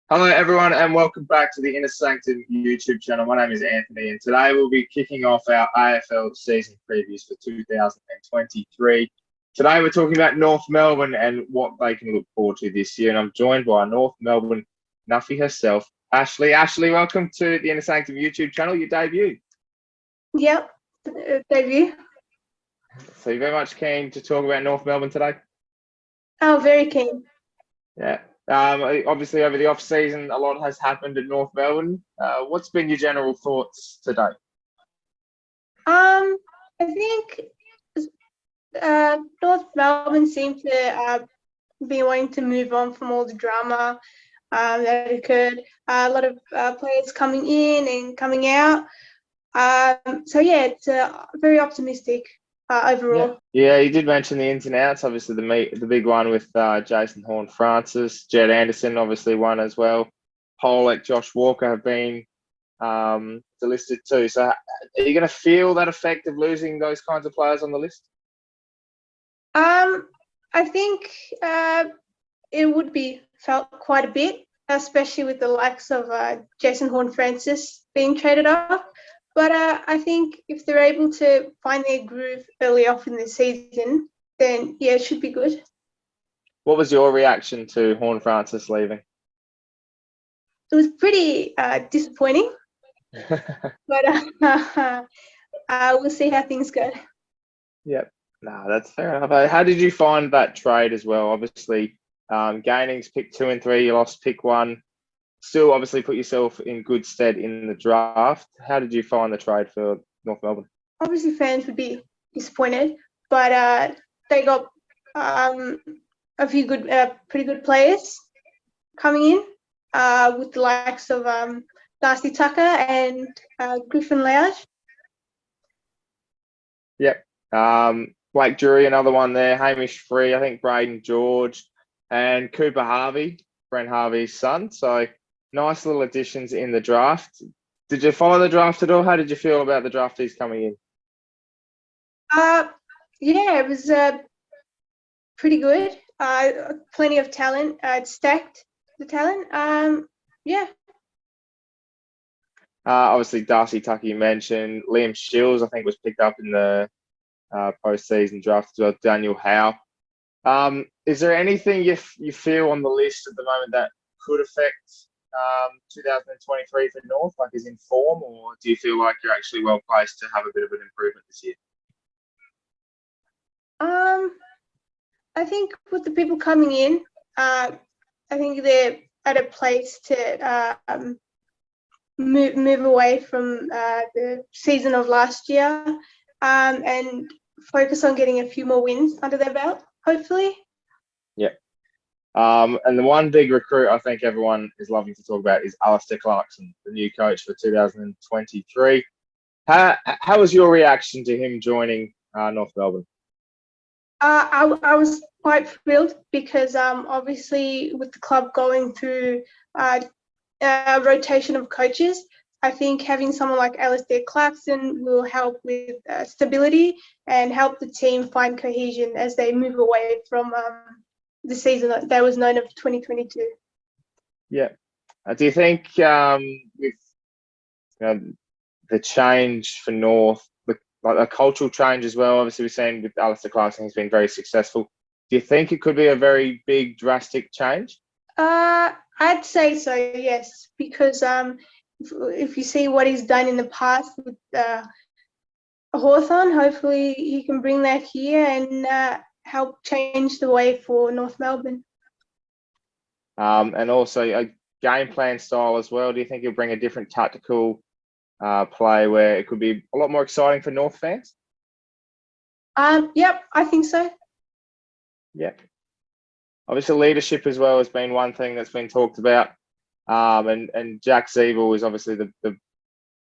Hello, everyone, and welcome back to the Sanctum YouTube channel. My name is Anthony, and today we'll be kicking off our AFL season previews for 2023. Today we're talking about North Melbourne and what they can look forward to this year, and I'm joined by North Melbourne Nuffy herself, Ashley. Ashley, welcome to the Sanctum YouTube channel, your debut. Yep, debut. So you're very much keen to talk about North Melbourne today? Oh, very keen. Yeah. Obviously, over the off season, a lot has happened in North Melbourne. What's been your general thoughts today? I think North Melbourne seemed to be wanting to move on from all the drama that occurred. A lot of players coming in and coming out. So yeah, it's very optimistic overall. Yeah, you did mention the ins and outs. Obviously, the big one with Jason Horne-Francis, Jed Anderson, obviously one as well. Pollock, Josh Walker have been delisted too. So, are you going to feel that effect of losing those kinds of players on the list? I think it would be felt quite a bit, especially with the likes of Jason Horne-Francis being traded off. But I think if they're able to find their groove early off in the season, then yeah, it should be good. What was your reaction to Horne-Francis leaving? It was pretty disappointing, but we'll see how things go. Yep. No, that's fair enough. How did you find that trade as well? Obviously, Gaining's pick 2 and 3, you lost pick 1. Still, obviously, put yourself in good stead in the draft. How did you find the trade for North Melbourne? Obviously, fans would be disappointed, but they got a few good, pretty good players coming in with the likes of Darcy Tucker and Griffin Lounge. Yep. Blake Drury, another one there. Hamish Free, I think Braden George, and Cooper Harvey, Brent Harvey's son. So nice little additions in the draft. Did you follow the draft at all? How did you feel about the draftees coming in? Yeah, it was pretty good. Plenty of talent. It stacked the talent. Yeah. Obviously, Darcy Tucker you mentioned. Liam Shields, I think, was picked up in the post-season draft as well. Daniel Howe. Is there anything you feel on the list at the moment that could affect 2023 for North, like is in form, or do you feel like you're actually well placed to have a bit of an improvement this year? I think with the people coming in, I think they're at a place to move away from the season of last year and focus on getting a few more wins under their belt, hopefully. Yeah. And the one big recruit I think everyone is loving to talk about is Alistair Clarkson, the new coach for 2023. How was your reaction to him joining North Melbourne? I was quite thrilled because obviously with the club going through a rotation of coaches, I think having someone like Alistair Clarkson will help with stability and help the team find cohesion as they move away from the season that was known of 2022. Yeah. Do you think with the change for North, like a cultural change as well, obviously we've seen with Alistair Clarkson, he's been very successful. Do you think it could be a very big, drastic change? I'd say so, yes, because if you see what he's done in the past with Hawthorn, hopefully he can bring that here and help change the way for North Melbourne. And also a game plan style as well. Do you think he'll bring a different tactical play where it could be a lot more exciting for North fans? Yep, I think so. Yep. Obviously, leadership as well has been one thing that's been talked about. And Jack Zeeble is obviously the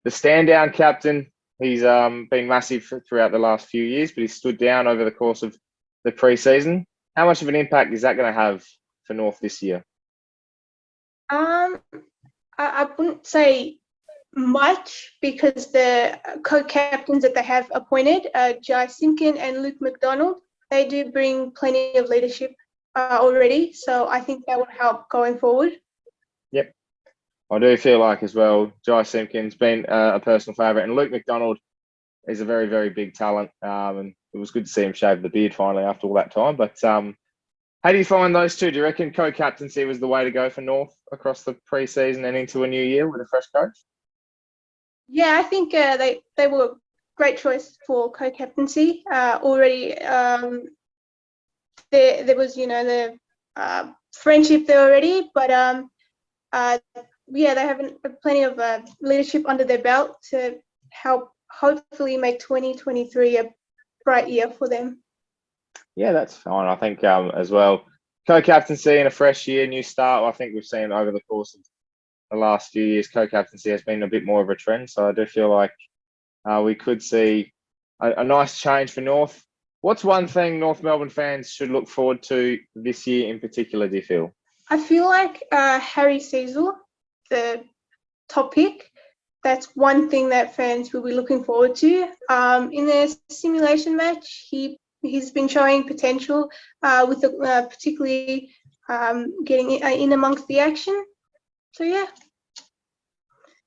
stand-down captain. He's been massive throughout the last few years, but he's stood down over the course of the preseason. How much of an impact is that going to have for North this year? I wouldn't say much because the co-captains that they have appointed, Jai Simkin and Luke McDonald, they do bring plenty of leadership already. So I think that would help going forward. Yep. I do feel like as well, Jai Simpkins been a personal favourite, and Luke McDonald is a very, very big talent. And it was good to see him shave the beard finally after all that time. But how do you find those two? Do you reckon co-captaincy was the way to go for North across the pre-season and into a new year with a fresh coach? Yeah, I think they were a great choice for co-captaincy. Already, there was the friendship there already, but yeah, they have plenty of leadership under their belt to help hopefully make 2023 a bright year for them. Yeah, that's fine. I think as well, co-captaincy in a fresh year, new start. I think we've seen over the course of the last few years, co-captaincy has been a bit more of a trend. So I do feel like we could see a nice change for North. What's one thing North Melbourne fans should look forward to this year in particular, do you feel? I feel like Harry Cecil, the top pick, that's one thing that fans will be looking forward to. In the simulation match, he's been showing potential with particularly getting in amongst the action. So yeah.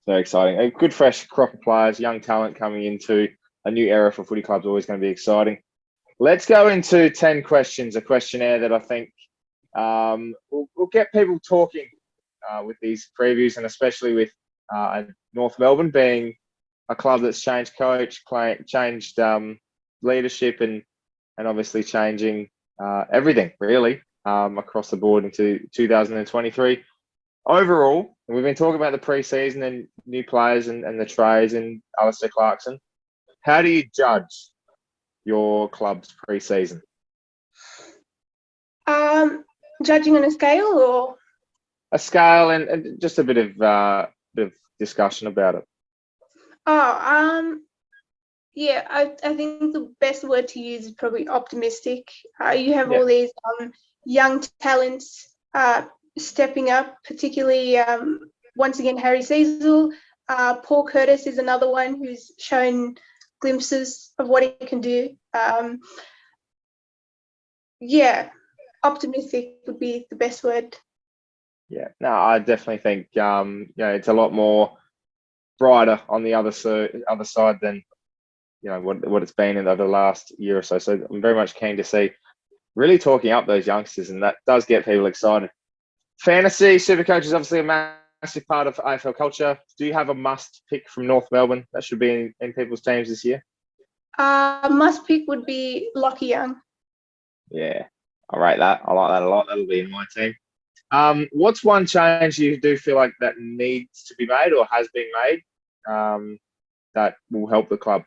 Very exciting. A good fresh crop of players, young talent coming into a new era for footy clubs, always going to be exciting. Let's go into 10 questions, a questionnaire that I think will get people talking with these previews, and especially with North Melbourne being a club that's changed coach, changed leadership, and obviously changing everything really across the board into 2023. Overall, we've been talking about the preseason and new players and the trades and Alistair Clarkson. How do you judge your club's preseason? Judging on a scale or a scale and just a bit of discussion about it. Yeah, I think the best word to use is probably optimistic. You have Yeah. all these young talents stepping up, particularly once again Harry Cecil. Paul Curtis is another one who's shown glimpses of what he can do. Yeah, optimistic would be the best word. Yeah, no, I definitely think it's a lot more brighter on the other side than what it's been in over the last year or so. So I'm very much keen to see really talking up those youngsters, and that does get people excited. Fantasy Supercoach is obviously a massive part of AFL culture. Do you have a must pick from North Melbourne that should be in people's teams this year? Must pick would be Lockie Young. Yeah, I rate that. I like that a lot. That'll be in my team. What's one change you do feel like that needs to be made or has been made that will help the club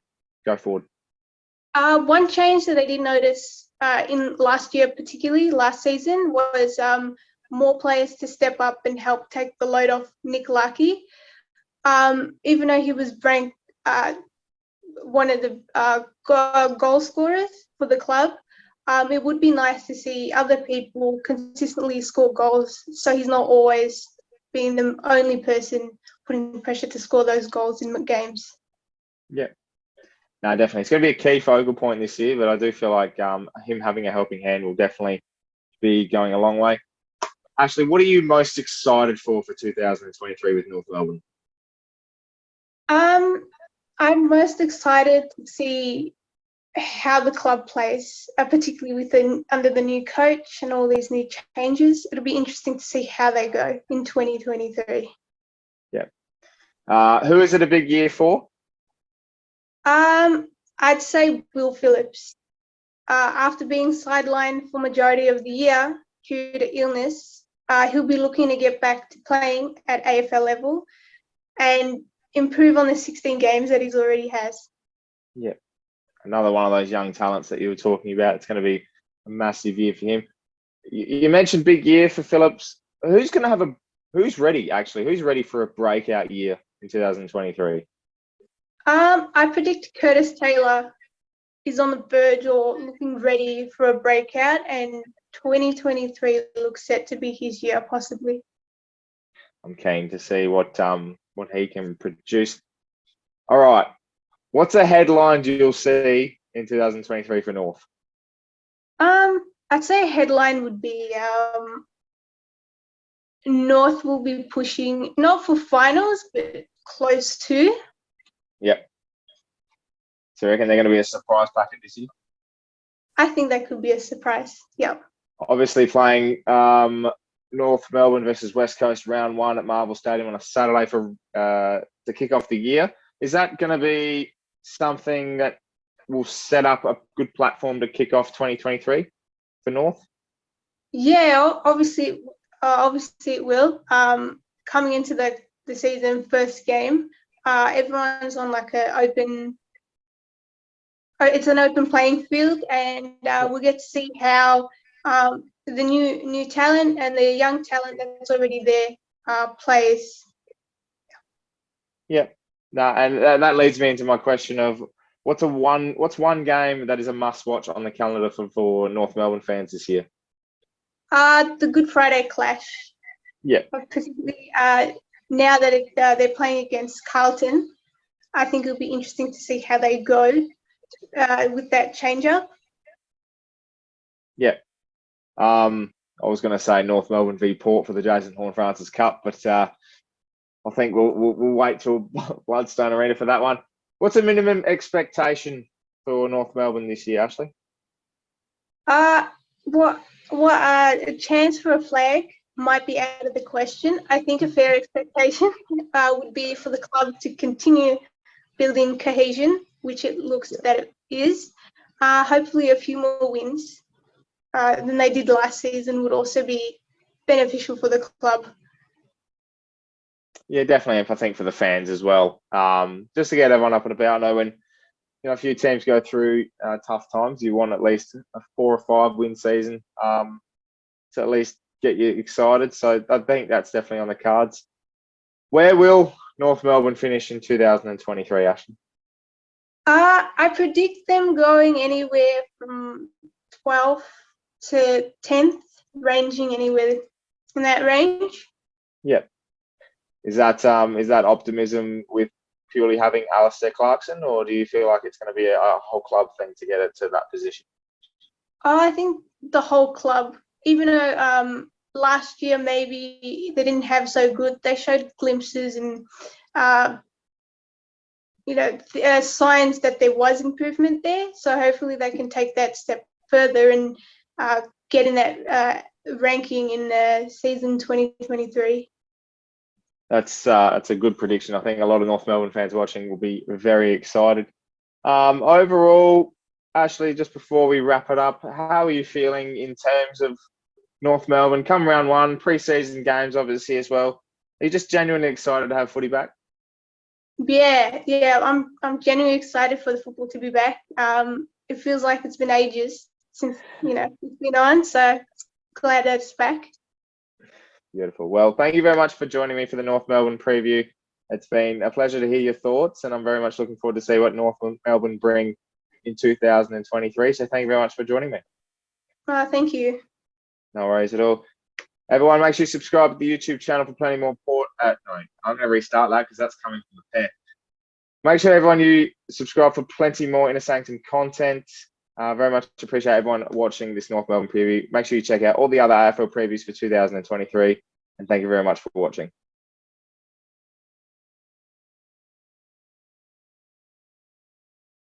go forward? One change that I did notice in last year, particularly last season, was more players to step up and help take the load off Nick Lucky. Even though he was ranked one of the goal scorers for the club, it would be nice to see other people consistently score goals, so he's not always being the only person putting pressure to score those goals in games. Yeah. No, definitely. It's going to be a key focal point this year, but I do feel like him having a helping hand will definitely be going a long way. Ashley, what are you most excited for 2023 with North Melbourne? I'm most excited to see how the club plays, particularly under the new coach and all these new changes. It'll be interesting to see how they go in 2023. Yeah. Who is it a big year for? I'd say Will Phillips. After being sidelined for majority of the year due to illness, he'll be looking to get back to playing at AFL level and improve on the 16 games that he's already has. Yeah. Another one of those young talents that you were talking about. It's going to be a massive year for him. You mentioned big year for Phillips. Who's ready, actually? Who's ready for a breakout year in 2023? I predict Curtis Taylor is on the verge or looking ready for a breakout, and 2023 looks set to be his year, possibly. I'm keen to see what he can produce. All right. What's a headline you'll see in 2023 for North? I'd say a headline would be North will be pushing, not for finals, but close to. Yep. So you reckon they're going to be a surprise packet this year? I think that could be a surprise. Yep. Obviously playing North Melbourne versus West Coast round 1 at Marvel Stadium on a Saturday for to kick off the year. Is that going to be something that will set up a good platform to kick off 2023 for North? Yeah, obviously it will. Coming into the season first game, everyone's on like it's an open playing field, and we'll get to see how the new talent and the young talent that's already there plays. Yeah. No, and that leads me into my question of what's one game that is a must watch on the calendar for North Melbourne fans this year? The Good Friday clash. Yeah. Particularly now that they're playing against Carlton, I think it'll be interesting to see how they go with that change-up. Yeah. I was going to say North Melbourne v Port for the Jason Horne-Francis Cup, but I think we'll wait till Bloodstone Arena for that one. What's a minimum expectation for North Melbourne this year, Ashley? What a chance for a flag might be out of the question. I think a fair expectation would be for the club to continue building cohesion, which it looks that it is. Hopefully a few more wins than they did last season would also be beneficial for the club. Yeah, definitely. I think for the fans as well, just to get everyone up and about. I know when a few teams go through tough times, you want at least a 4 or 5 win season to at least get you excited. So I think that's definitely on the cards. Where will North Melbourne finish in 2023, Ashton? I predict them going anywhere from 12th to 10th, ranging anywhere in that range. Yep. Is that optimism with purely having Alistair Clarkson, or do you feel like it's going to be a whole club thing to get it to that position? I think the whole club, even though last year maybe they didn't have so good, they showed glimpses and signs that there was improvement there. So hopefully they can take that step further and get in that ranking in season 2023. That's a good prediction. I think a lot of North Melbourne fans watching will be very excited. Overall, Ashley, just before we wrap it up, how are you feeling in terms of North Melbourne come round 1, pre-season games obviously as well? Are you just genuinely excited to have footy back? Yeah, I'm genuinely excited for the football to be back. It feels like it's been ages since it's been on, so glad that it's back. Beautiful. Well, thank you very much for joining me for the North Melbourne preview. It's been a pleasure to hear your thoughts, and I'm very much looking forward to see what North Melbourne bring in 2023. So thank you very much for joining me. Thank you. No worries at all. Everyone, make sure you subscribe to the YouTube channel for plenty more I'm going to restart that because that's coming from the pair. Make sure everyone you subscribe for plenty more Inner Sanctum content. Very much appreciate everyone watching this North Melbourne preview. Make sure you check out all the other AFL previews for 2023. And thank you very much for watching.